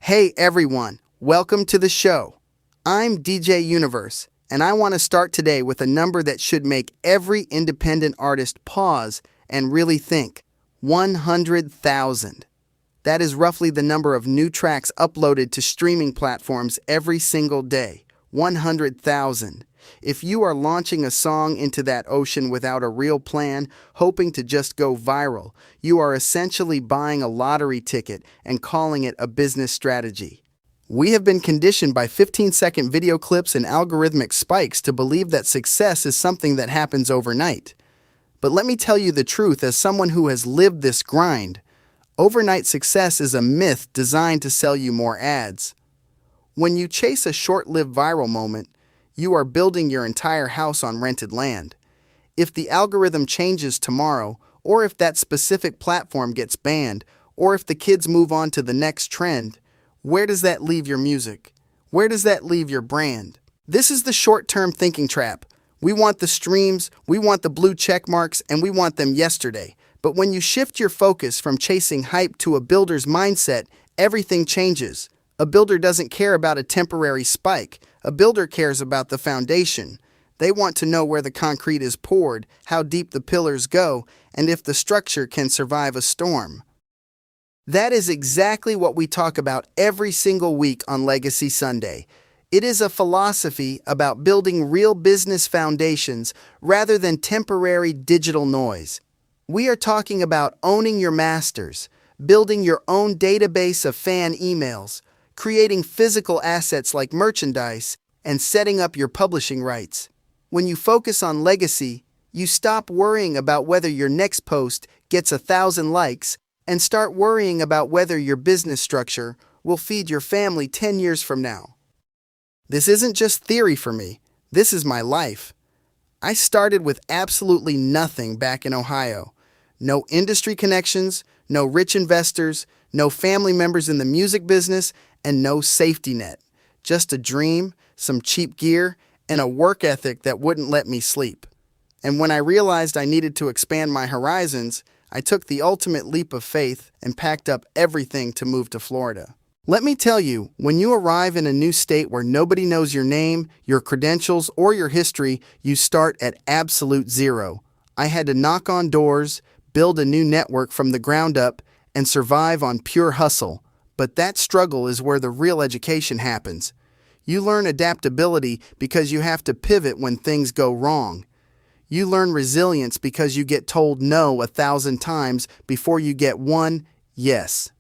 Hey everyone, welcome to the show. I'm DJ Universe, and I want to start today with a number that should make every independent artist pause and really think. 100,000. That is roughly the number of new tracks uploaded to streaming platforms every single day. 100,000. If you are launching a song into that ocean without a real plan, hoping to just go viral, you are essentially buying a lottery ticket and calling it a business strategy. We have been conditioned by 15-second video clips and algorithmic spikes to believe that success is something that happens overnight. But let me tell you the truth as someone who has lived this grind. Overnight success is a myth designed to sell you more ads. When you chase a short-lived viral moment, you are building your entire house on rented land. If the algorithm changes tomorrow, or if that specific platform gets banned, or if the kids move on to the next trend, where does that leave your music? Where does that leave your brand? This is the short-term thinking trap. We want the streams, we want the blue check marks, and we want them yesterday. But when you shift your focus from chasing hype to a builder's mindset, everything changes. A builder doesn't care about a temporary spike. A builder cares about the foundation. They want to know where the concrete is poured, how deep the pillars go, and if the structure can survive a storm. That is exactly what we talk about every single week on Legacy Sunday. It is a philosophy about building real business foundations rather than temporary digital noise. We are talking about owning your masters, building your own database of fan emails, creating physical assets like merchandise, and setting up your publishing rights. When you focus on legacy, you stop worrying about whether your next post gets 1,000 likes and start worrying about whether your business structure will feed your family 10 years from now. This isn't just theory for me. This is my life. I started with absolutely nothing back in Ohio. No industry connections, no rich investors, no family members in the music business, and no safety net. Just a dream, some cheap gear, and a work ethic that wouldn't let me sleep. And when I realized I needed to expand my horizons, I took the ultimate leap of faith and packed up everything to move to Florida. Let me tell you, when you arrive in a new state where nobody knows your name, your credentials, or your history, you start at absolute zero. I had to knock on doors, build a new network from the ground up, and survive on pure hustle. But that struggle is where the real education happens. You learn adaptability because you have to pivot when things go wrong. You learn resilience because you get told no 1,000 times before you get one yes.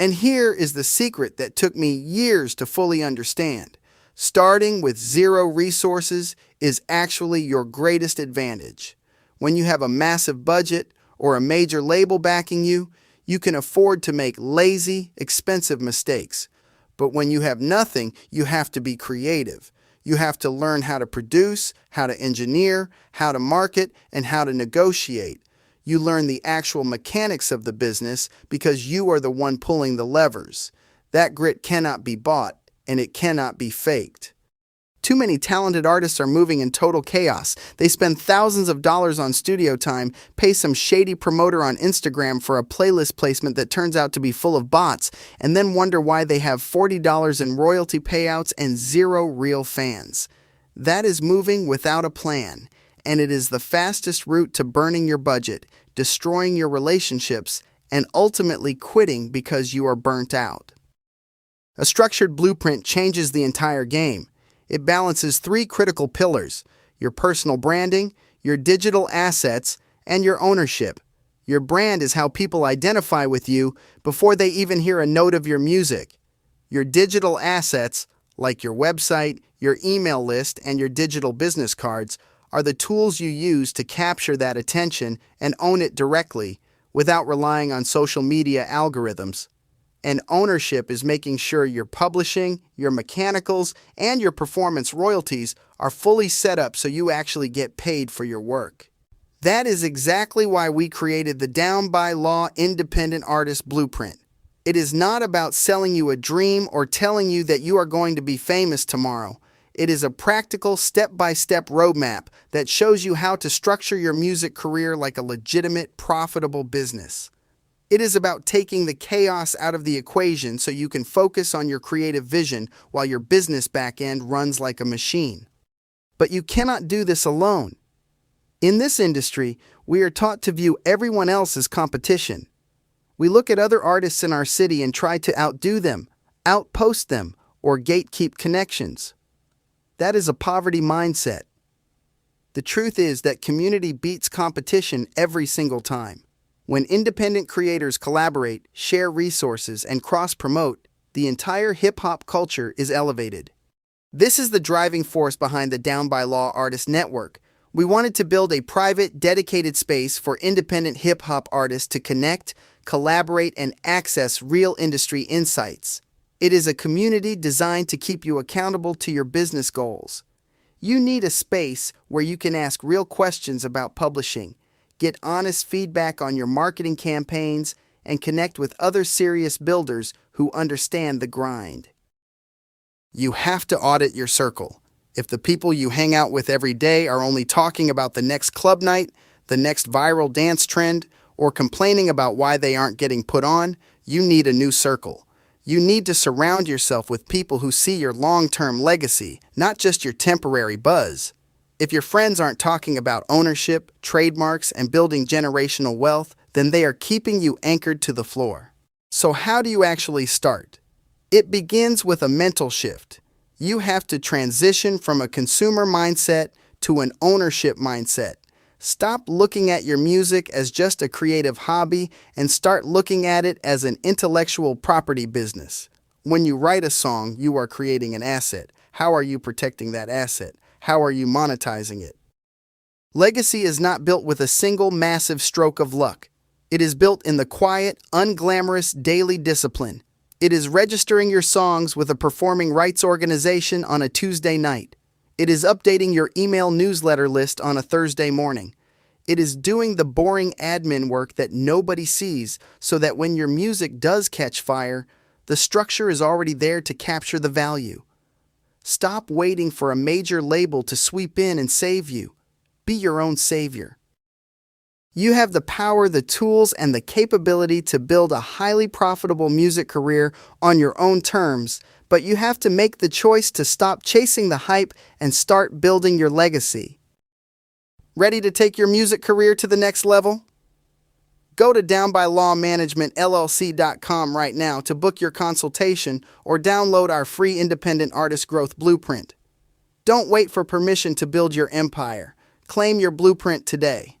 And here is the secret that took me years to fully understand. Starting with zero resources is actually your greatest advantage. When you have a massive budget or a major label backing you, you can afford to make lazy, expensive mistakes. But when you have nothing, you have to be creative. You have to learn how to produce, how to engineer, how to market, and how to negotiate. You learn the actual mechanics of the business because you are the one pulling the levers. That grit cannot be bought, and it cannot be faked. Too many talented artists are moving in total chaos. They spend thousands of dollars on studio time, pay some shady promoter on Instagram for a playlist placement that turns out to be full of bots, and then wonder why they have $40 in royalty payouts and zero real fans. That is moving without a plan, and it is the fastest route to burning your budget, destroying your relationships, and ultimately quitting because you are burnt out. A structured blueprint changes the entire game. It balances three critical pillars: your personal branding, your digital assets, and your ownership. Your brand is how people identify with you before they even hear a note of your music. Your digital assets, like your website, your email list, and your digital business cards, are the tools you use to capture that attention and own it directly without relying on social media algorithms. And ownership is making sure your publishing, your mechanicals, and your performance royalties are fully set up so you actually get paid for your work. That is exactly why we created the Down by Law Independent Artist Blueprint. It is not about selling you a dream or telling you that you are going to be famous tomorrow. It is a practical step-by-step roadmap that shows you how to structure your music career like a legitimate, profitable business. It is about taking the chaos out of the equation so you can focus on your creative vision while your business back end runs like a machine. But you cannot do this alone. In this industry, we are taught to view everyone else as competition. We look at other artists in our city and try to outdo them, outpost them, or gatekeep connections. That is a poverty mindset. The truth is that community beats competition every single time. When independent creators collaborate, share resources, and cross-promote, the entire hip-hop culture is elevated. This is the driving force behind the Down by Law Artist Network. We wanted to build a private, dedicated space for independent hip-hop artists to connect, collaborate, and access real industry insights. It is a community designed to keep you accountable to your business goals. You need a space where you can ask real questions about publishing, get honest feedback on your marketing campaigns, and connect with other serious builders who understand the grind. You have to audit your circle. If the people you hang out with every day are only talking about the next club night, the next viral dance trend, or complaining about why they aren't getting put on, you need a new circle. You need to surround yourself with people who see your long-term legacy, not just your temporary buzz. If your friends aren't talking about ownership, trademarks, and building generational wealth, then they are keeping you anchored to the floor. So how do you actually start? It begins with a mental shift. You have to transition from a consumer mindset to an ownership mindset. Stop looking at your music as just a creative hobby and start looking at it as an intellectual property business. When you write a song, you are creating an asset. How are you protecting that asset? How are you monetizing it? Legacy is not built with a single massive stroke of luck. It is built in the quiet, unglamorous daily discipline. It is registering your songs with a performing rights organization on a Tuesday night. It is updating your email newsletter list on a Thursday morning. It is doing the boring admin work that nobody sees so that when your music does catch fire, the structure is already there to capture the value. Stop waiting for a major label to sweep in and save you. Be your own savior. You have the power, the tools, and the capability to build a highly profitable music career on your own terms, but you have to make the choice to stop chasing the hype and start building your legacy. Ready to take your music career to the next level? Go to downbylawmanagementllc.com right now to book your consultation or download our free independent artist growth blueprint. Don't wait for permission to build your empire. Claim your blueprint today.